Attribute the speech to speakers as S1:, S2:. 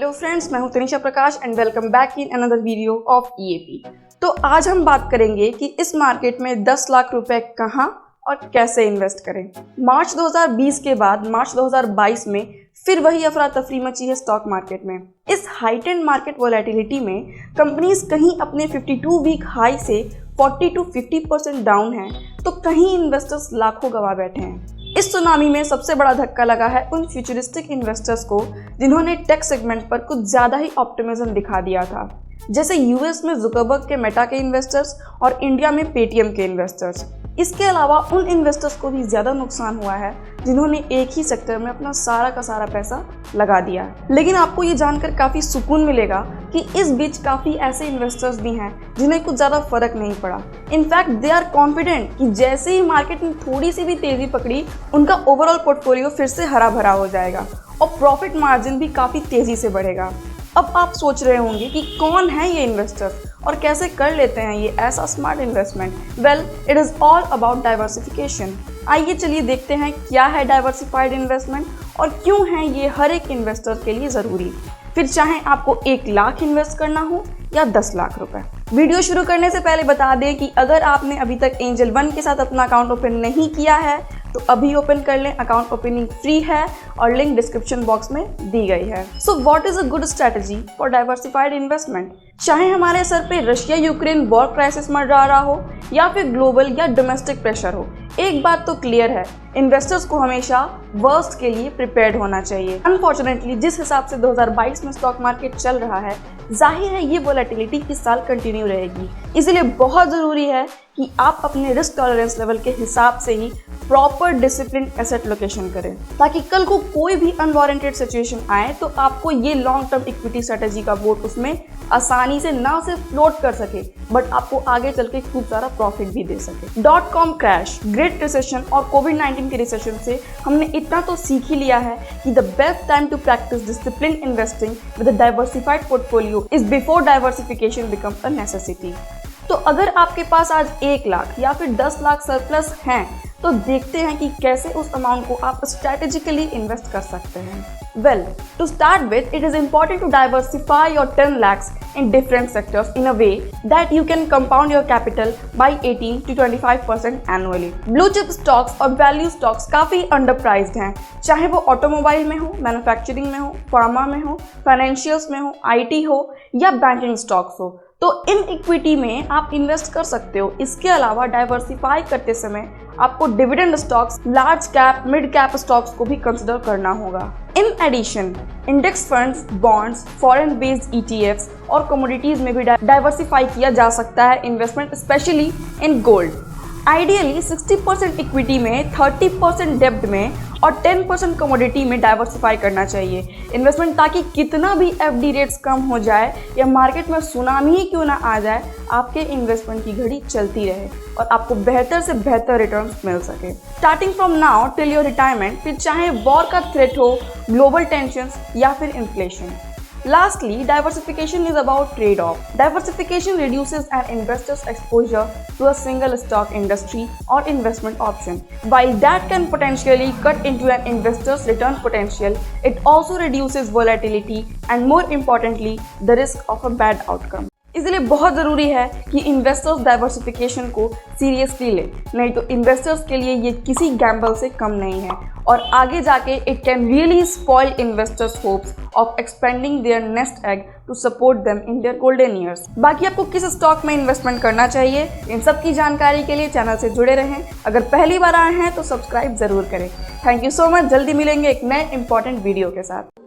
S1: Hello friends, मैं हूं Tanisha Prakash and welcome back in another video of EAP. तो आज हम बात करेंगे कि इस मार्केट में 10 लाख रुपए कहां और कैसे इन्वेस्ट करें। मार्च 2020 के बाद मार्च 2022 में फिर वही अफरा तफरी मची है स्टॉक मार्केट में। इस हाइटेंड मार्केट वोलेटिलिटी में कंपनीज कहीं अपने 52 वीक हाई से 40 to 50% डाउन हैं, तो कहीं इन्वेस्टर्स लाखों गवा बैठे हैं। इस सुनामी में सबसे बड़ा धक्का लगा है उन फ्यूचरिस्टिक इन्वेस्टर्स को जिन्होंने टेक सेगमेंट पर कुछ ज़्यादा ही ऑप्टिमिज्म दिखा दिया था, जैसे यूएस में जुकरबर्ग के मेटा के इन्वेस्टर्स और इंडिया में पेटीएम के इन्वेस्टर्स। इसके अलावा उन इन्वेस्टर्स को भी ज़्यादा नुकसान हुआ है जिन्होंने एक ही सेक्टर में अपना सारा का सारा पैसा लगा दिया है। लेकिन आपको ये जानकर काफ़ी सुकून मिलेगा कि इस बीच काफ़ी ऐसे इन्वेस्टर्स भी हैं जिन्हें कुछ ज़्यादा फर्क नहीं पड़ा। इनफैक्ट दे आर कॉन्फिडेंट कि जैसे ही मार्केट में थोड़ी सी भी तेज़ी पकड़ी, उनका ओवरऑल पोर्टफोलियो फिर से हरा भरा हो जाएगा और प्रॉफिट मार्जिन भी काफ़ी तेज़ी से बढ़ेगा। अब आप सोच रहे होंगे कि कौन है ये इन्वेस्टर्स और कैसे कर लेते हैं ये ऐसा smart investment. Well, it is all about diversification. आइए चलिए देखते हैं क्या है डाइवर्सिफाइड इन्वेस्टमेंट और क्यों है ये हर एक इन्वेस्टर के लिए ज़रूरी, फिर चाहे आपको 1 लाख इन्वेस्ट करना हो या 10 लाख रुपए। वीडियो शुरू करने से पहले बता दें कि अगर आपने अभी तक एंजल वन के साथ अपना अकाउंट ओपन नहीं किया है तो अभी ओपन कर लें। अकाउंट ओपनिंग फ्री है और लिंक डिस्क्रिप्शन बॉक्स में दी गई है। So what is a good strategy for diversified investment? चाहे हमारे सर पे रशिया यूक्रेन वॉर क्राइसिस मंडरा रहा हो या फिर ग्लोबल या डोमेस्टिक प्रेशर हो, एक बात तो क्लियर है, इन्वेस्टर्स को हमेशा वर्स्ट के लिए प्रिपेयर्ड होना चाहिए। अनफॉर्चुनेटली जिस हिसाब से 2022 में स्टॉक मार्केट चल रहा है, जाहिर है ये वोलेटिलिटी इस साल कंटिन्यू रहेगी। इसलिए बहुत ज़रूरी है कि आप अपने रिस्क टॉलरेंस लेवल के हिसाब से ही प्रॉपर डिसिप्लिन एसेट लोकेशन करें, ताकि कल को कोई भी अनवारंटेड सिचुएशन आए तो आपको ये लॉन्ग टर्म इक्विटी स्ट्रेटेजी का बोर्ड उसमें आसानी से ना सिर्फ फ्लोट कर सके बट आपको आगे चल के खूब सारा प्रॉफिट भी दे सके। .com क्रैश, ग्रेट रिसेशन और कोविड-19 के रिसेशन से हमने इतना तो सीख ही लिया है कि the best time to practice discipline investing with a diversified portfolio is before diversification becomes a necessity. तो अगर आपके पास आज 1 लाख या फिर 10 लाख सरप्लस हैं, तो देखते हैं कि कैसे उस अमाउंट को आप स्ट्रेटेजिकली इन्वेस्ट कर सकते हैं। Well, to start with, it is important to diversify your 10 lakhs in different sectors in a way that you can compound your capital by 18 to 25% annually. Blue chip stocks और value stocks काफ़ी underpriced हैं, चाहे वो automobile में हो, manufacturing में हो, pharma में हो, फाइनेंशियल्स में हो, IT हो या बैंकिंग स्टॉक्स हो, तो इन इक्विटी में आप इन्वेस्ट कर सकते हो। इसके अलावा डाइवर्सिफाई करते समय आपको dividend stocks, large cap, mid cap stocks को भी कंसिडर करना होगा। In addition, index funds, bonds, foreign based ETFs और कमोडिटीज में भी डाइवर्सिफाई किया जा सकता है investment, especially in gold. Ideally 60% equity में, 30% डेब्ट में और 10% कमोडिटी में डाइवर्सिफाई करना चाहिए इन्वेस्टमेंट, ताकि कितना भी FD रेट्स कम हो जाए या मार्केट में सुनामी ही क्यों ना आ जाए, आपके इन्वेस्टमेंट की घड़ी चलती रहे और आपको बेहतर से बेहतर रिटर्न्स मिल सके starting from now till your retirement, फिर चाहे वॉर का थ्रेट हो, ग्लोबल टेंशंस या फिर inflation. Lastly, diversification is about trade-off. Diversification reduces an investor's exposure to a single stock industry or investment option. While that can potentially cut into an investor's return potential, it also reduces volatility and, more importantly, the risk of a bad outcome. इसलिए बहुत ज़रूरी है कि investors diversification को seriously लें, नहीं तो investors के लिए ये किसी गैम्बल से कम नहीं है और आगे जाके it can really spoil investors hopes of expanding their nest egg to support them in their golden years. बाकी आपको किस स्टॉक में इन्वेस्टमेंट करना चाहिए, इन सब की जानकारी के लिए चैनल से जुड़े रहें। अगर पहली बार आए हैं तो सब्सक्राइब ज़रूर करें। Thank you so much. जल्दी मिलेंगे एक नए इंपॉर्टेंट वीडियो के साथ।